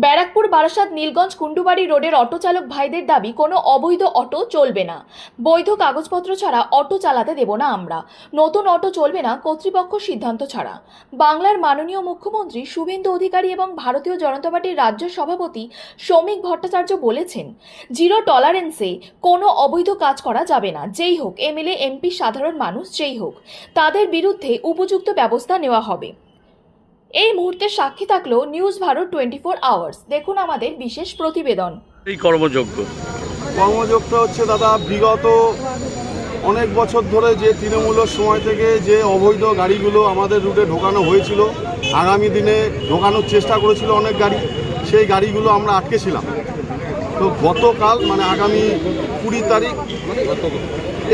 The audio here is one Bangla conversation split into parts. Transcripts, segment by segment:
ব্যারাকপুর বারাসাত নীলগঞ্জ কুন্ডুবাড়ি রোডের অটো চালক ভাইদের দাবি কোনো অবৈধ অটো চলবে না। বৈধ কাগজপত্র ছাড়া অটো চালাতে দেব না আমরা। নতুন অটো চলবে না কর্তৃপক্ষ সিদ্ধান্ত ছাড়া। বাংলার মাননীয় মুখ্যমন্ত্রী শুভেন্দু অধিকারী এবং ভারতীয় জনতা পার্টির রাজ্য সভাপতি শ্রমিক ভট্টাচার্য বলেছেন, জিরো টলারেন্সে কোনো অবৈধ কাজ করা যাবে না। যেই হোক, এমএলএ, এমপি, সাধারণ মানুষ যেই হোক, তাদের বিরুদ্ধে উপযুক্ত ব্যবস্থা নেওয়া হবে। এই মুহূর্তে সাক্ষী থাকলো নিউজ ভারত 24 আওয়ার্স। দেখুন আমাদের বিশেষ প্রতিবেদন। এই কর্মযোগটা হচ্ছে দাদা, বিগত অনেক বছর ধরে যে তৃণমূলের সময় থেকে যে অবৈধ গাড়িগুলো আমাদের রুটে ঢোকানো হয়েছিল, আগামী দিনে ঢোকানোর চেষ্টা করেছিল অনেক গাড়ি, সেই গাড়িগুলো আমরা আটকেছিলাম। তো গতকাল মানে আগামী 20 তারিখ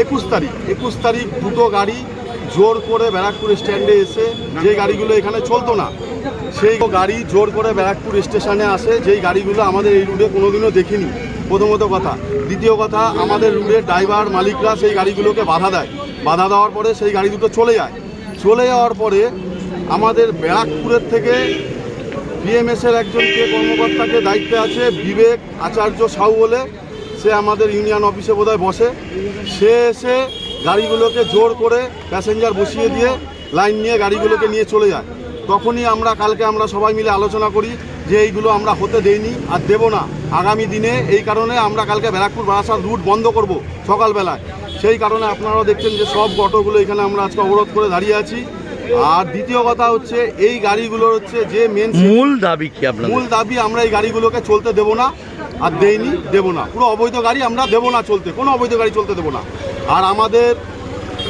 21 তারিখ দুটো গাড়ি জোর করে ব্যারাকপুর স্ট্যান্ডে এসে, যে গাড়িগুলো এখানে চলতো না সেই গাড়ি জোর করে ব্যারাকপুর স্টেশনে আসে, যেই গাড়িগুলো আমাদের এই রুটে কোনোদিনও দেখিনি। প্রথমত কথা। দ্বিতীয় কথা, আমাদের রুটের ড্রাইভার মালিকরা সেই গাড়িগুলোকে বাধা দেয়। বাধা দেওয়ার পরে সেই গাড়ি দুটো চলে যায়। চলে যাওয়ার পরে আমাদের ব্যারাকপুরের থেকে বিএমএসের একজন কর্মকর্তাকে দায়িত্বে আছে বিবেক আচার্য সাউ বলে, সে আমাদের ইউনিয়ন অফিসে বোধহয় বসে। সে এসে গাড়িগুলোকে জোর করে প্যাসেঞ্জার বসিয়ে দিয়ে লাইন নিয়ে গাড়িগুলোকে নিয়ে চলে যায়। তখনই কালকে আমরা সবাই মিলে আলোচনা করি যে এইগুলো আমরা হতে দেইনি আর দেব না আগামী দিনে। এই কারণে আমরা কালকে ব্যারাকপুর বারাসাত রুট বন্ধ করব সকালবেলায়। সেই কারণে আপনারাও দেখছেন যে সব অটোগুলো এখানে আমরা আজকে অবরোধ করে দাঁড়িয়ে আছি। আর দ্বিতীয় কথা হচ্ছে, এই গাড়িগুলো হচ্ছে যে মূল দাবি কি আপনার? মূল দাবি, আমরা এই গাড়িগুলোকে চলতে দেব না আর দেইনি, দেব না। পুরো অবৈধ গাড়ি আমরা দেব না চলতে, কোনো অবৈধ গাড়ি চলতে দেব না। আর আমাদের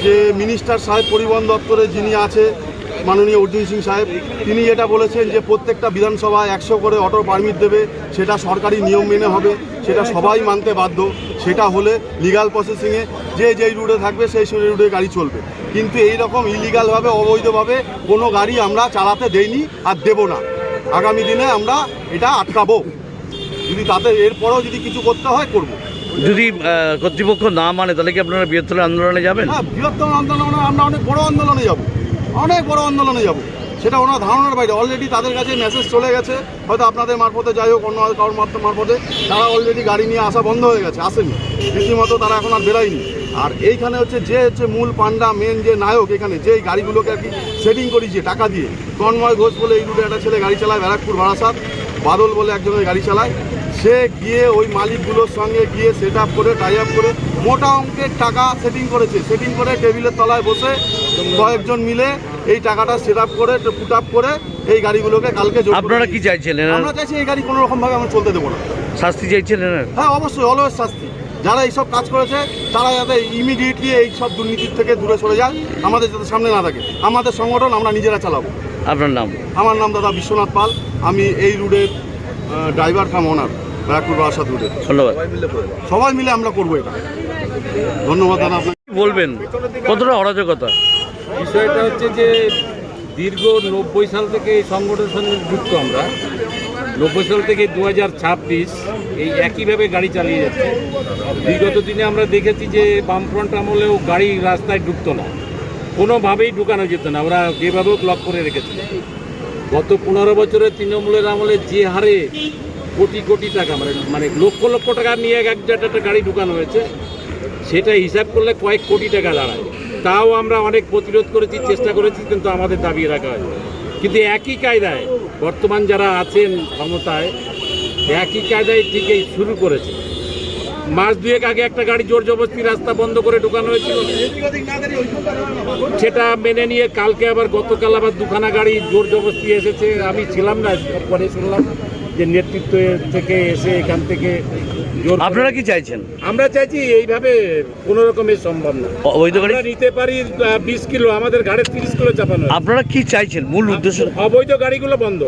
যে মিনিস্টার সাহেব পরিবহন দপ্তরে যিনি আছে, মাননীয় অর্জুন সিং সাহেব, তিনি এটা বলেছেন যে প্রত্যেকটা বিধানসভায় 100 করে অটো পারমিট দেবে, সেটা সরকারি নিয়ম মেনে হবে, সেটা সবাই মানতে বাধ্য। সেটা হলে লিগাল প্রসেসিংয়ে যেই রুটে থাকবে সেই রুটে গাড়ি চলবে। কিন্তু এই রকম ইলিগালভাবে, অবৈধভাবে কোনো গাড়ি আমরা চালাতে দেইনি আর দেব না। আগামী দিনে আমরা এটা আটকাবো। যদি তাতে এরপরেও যদি কিছু করতে হয় করব। যদি কর্তৃপক্ষ না মানে তাহলে কি আপনারা বৃহত্তর আন্দোলনে যাবেন? হ্যাঁ, বৃহত্তর আন্দোলনে আমরা অনেক বড় আন্দোলনে যাব, অনেক বড় আন্দোলনে যাব। সেটা ওনার ধারণার বাইরে। অলরেডি তাদের কাছে মেসেজ চলে গেছে, হয়তো আপনাদের মারফতে, যাই হোক অন্য কারোর মারফতে, তারা অলরেডি গাড়ি নিয়ে আসা বন্ধ হয়ে গেছে, আসেনি রীতিমতো, তারা এখন আর বেরোয়নি। আর এইখানে হচ্ছে মূল পান্ডা, মেন যে নায়ক এখানে, যে গাড়িগুলোকে আর কি সেটিং করিয়েছে টাকা দিয়ে, তন্ময় ঘোষ বলে এই রুটে একটা ছেলে গাড়ি চালায়, ব্যারাকপুর বারাসাত, বাদল বলে একজনের গাড়ি চালায়। সে গিয়ে ওই মালিকগুলোর সঙ্গে গিয়ে সেট আপ করে, টাই আপ করে মোটা অঙ্কের টাকা সেটিং করেছে। সেটিং করে টেবিলের তলায় বসে কয়েকজন মিলে এই টাকাটা সেট আপ করে, পুট আপ করে এই গাড়িগুলোকে কালকে। আপনারা কি চাইছেন? আমরা চাইছি এই গাড়ি কোনো রকমভাবে আমরা চলতে দেবো না। শাস্তি চাইছেন? হ্যাঁ, অবশ্যই, অলওয়েজ শাস্তি। যারা এইসব কাজ করেছে তারা যাতে ইমিডিয়েটলি এই সব দুর্নীতির থেকে দূরে সরে যায়, আমাদের যাতে সামনে না থাকে। আমাদের সংগঠন আমরা নিজেরা চালাবো। আপনার নাম? আমার নাম দাদা বিশ্বনাথ পাল। আমি এই রুটের ড্রাইভার কাম ওনার, ব্যারাকপুর বারাসাত রুটে। ধন্যবাদ। সবাই মিলে আমরা করবো এটা। ধন্যবাদ দাদা। আপনাকে বলবেন কতটা অরাজকতা? বিষয়টা হচ্ছে যে দীর্ঘ 90 সাল থেকে এই সংগঠনের সঙ্গে যুক্ত আমরা। 90 সাল থেকে 2026 এই একইভাবে গাড়ি চালিয়ে যাচ্ছে। বিগত দিনে আমরা দেখেছি যে বামফ্রন্ট আমলেও গাড়ি রাস্তায় ঢুকতো না, কোনোভাবেই ঢুকানো যেত না, ওরা যেভাবেও ব্লক করে রেখেছিল। গত 15 বছরে তৃণমূলের আমলে যে হারে কোটি কোটি টাকা, মানে লক্ষ লক্ষ টাকা নিয়ে একটা গাড়ি ঢুকানো হয়েছে, সেটা হিসাব করলে কয়েক কোটি টাকা দাঁড়ায়। তাও আমরা অনেক প্রতিরোধ করেছি, চেষ্টা করেছি, কিন্তু আমাদের দাবি রাখা হয়। কিন্তু একই কায়দায় বর্তমান যারা আছেন ক্ষমতায়, একই কায়দায় ঠিক এই শুরু করেছে। মাস দুয়েক আগে একটা গাড়ি জোর জবরদস্তি রাস্তা বন্ধ করে ঢুকানো হয়েছিল, সেটা মেনে নিয়ে কালকে আবার, গতকাল আবার দুখানা গাড়ি জোর জবরদস্তি এসেছে। আমি ছিলাম না, পরে শুনলাম যে নেতৃত্ব থেকে এসে এখান থেকে জোর। আপনারা কি চাইছেন? আমরা চাইছি এইভাবে কোনো রকমের সম্ভব না। অবৈধ গাড়ি নিতে পারি 20 কিলো, আমাদের গাড়ি 30 কিলো চাপানো। আপনারা কি চাইছেন? মূল উদ্দেশ্য অবৈধ গাড়িগুলো বন্ধ।